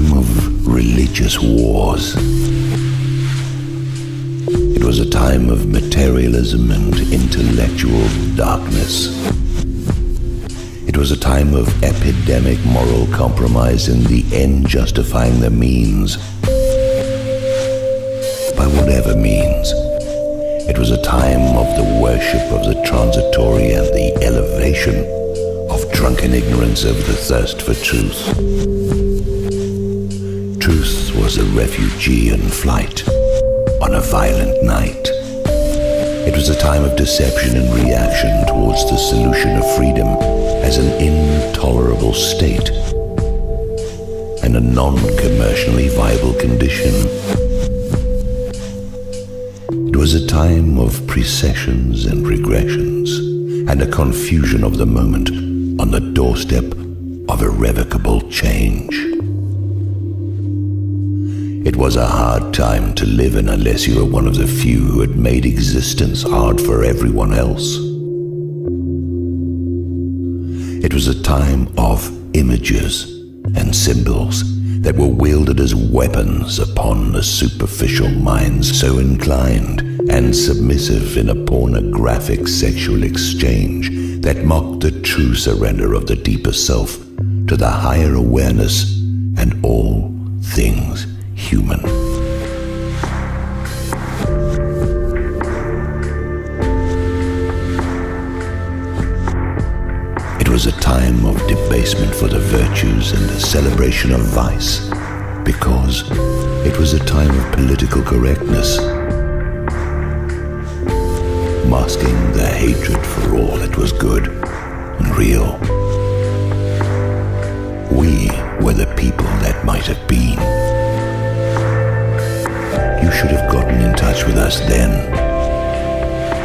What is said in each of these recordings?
time of religious wars. It was a time of materialism and intellectual darkness. It was a time of epidemic moral compromise and the end justifying the means. By whatever means. It was a time of the worship of the transitory and the elevation of drunken ignorance over the thirst for truth. Truth was a refugee in flight on a violent night. It was a time of deception and reaction towards the solution of freedom as an intolerable state and a non-commercially viable condition. It was a time of precessions and regressions and a confusion of the moment on the doorstep of irrevocable change. It was a hard time to live in unless you were one of the few who had made existence hard for everyone else. It was a time of images and symbols that were wielded as weapons upon the superficial minds so inclined and submissive in a pornographic sexual exchange that mocked the true surrender of the deeper self to the higher awareness and all things human. It was a time of debasement for the virtues and the celebration of vice, because it was a time of political correctness, masking the hatred for all that was good and real. We were the people that might have been. You should have gotten in touch with us then.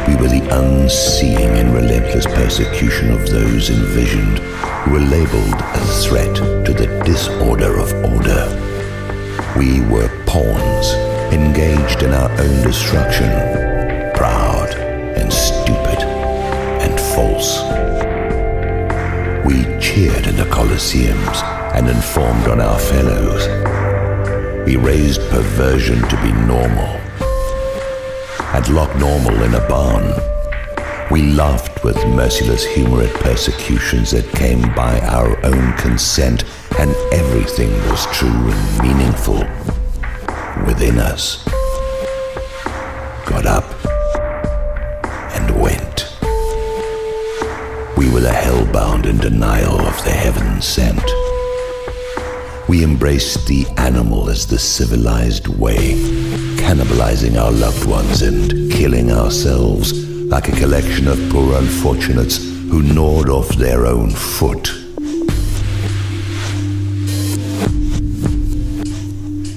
We were the unseeing and relentless persecution of those envisioned who were labeled a threat to the disorder of order. We were pawns engaged in our own destruction, proud and stupid and false. We cheered in the Colosseums and informed on our fellows. We raised perversion to be normal and locked normal in a barn. We laughed with merciless humor at persecutions that came by our own consent, and everything was true and meaningful within us. Got up and went. We were the hellbound in denial of the heaven sent. We embraced the animal as the civilized way, cannibalizing our loved ones and killing ourselves like a collection of poor unfortunates who gnawed off their own foot.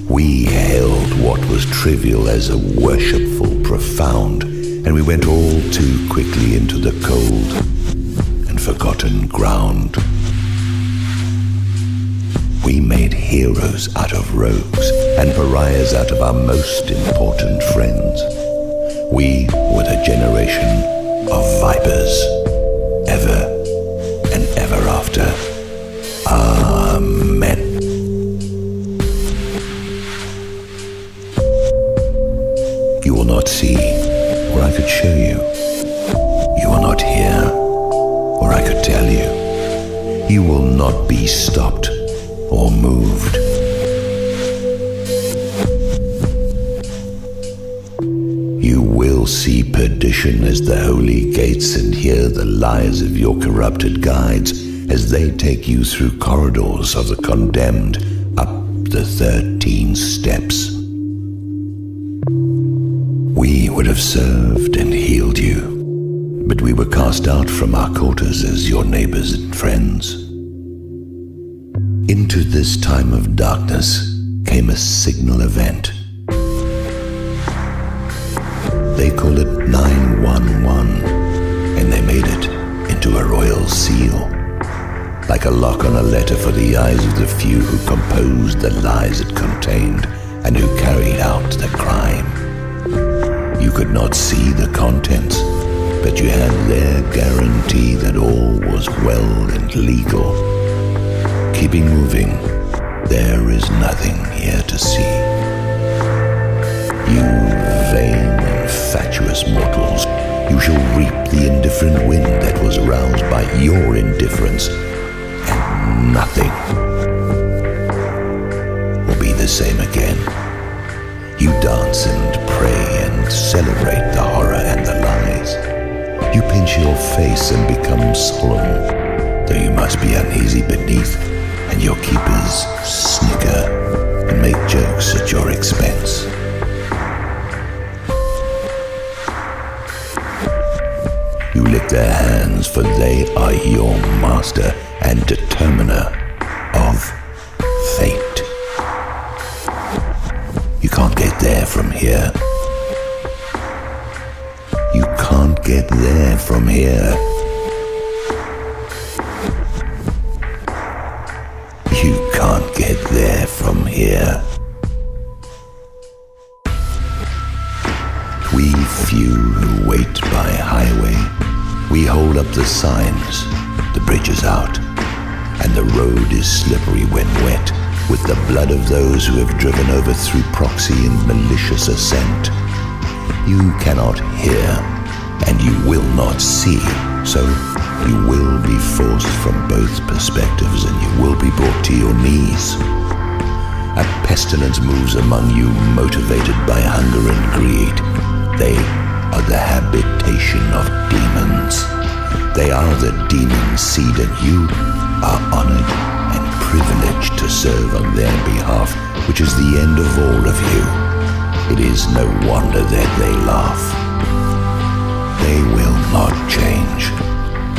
We held what was trivial as a worshipful profound, and we went all too quickly into the cold and forgotten ground. We made heroes out of rogues and pariahs out of our most important friends. We were the generation of vipers, ever and ever after. Amen. You will not see, or I could show you. You will not hear, or I could tell you. You will not be stopped or moved. You will see perdition as the holy gates and hear the lies of your corrupted guides as they take you through corridors of the condemned up the 13 steps. We would have served and healed you, but we were cast out from our quarters as your neighbors and friends. Into this time of darkness came a signal event. They call it 911, and they made it into a royal seal, like a lock on a letter for the eyes of the few who composed the lies it contained and who carried out the crime. You could not see the contents, but you had their guarantee that all was well and legal. Keeping moving there is nothing here to see. You vain and fatuous mortals, you shall reap the indifferent wind that was roused by your indifference, and nothing will be the same again. You dance and pray and celebrate the horror and the lies. You pinch your face and become solemn, though you must be uneasy beneath, and your keepers snicker and make jokes at your expense. You lick their hands, for they are your master and determiner of fate. You can't get there from here. You can't get there from here. You can't get there from here. We few who wait by highway, we hold up the signs, the bridge is out, and the road is slippery when wet with the blood of those who have driven over through proxy and malicious ascent. You cannot hear, and you will not see, so you will be forced from both perspectives, and you will be brought to your knees. A pestilence moves among you, motivated by hunger and greed. They are the habitation of demons. They are the demon seed, and you are honored and privileged to serve on their behalf, which is the end of all of you. It is no wonder that they laugh. They will not change.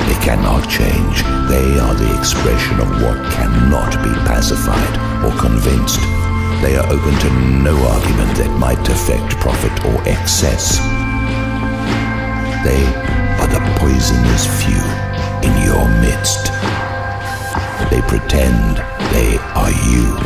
They cannot change. They are the expression of what cannot be pacified or convinced. They are open to no argument that might affect profit or excess. They are the poisonous few in your midst. They pretend they are you,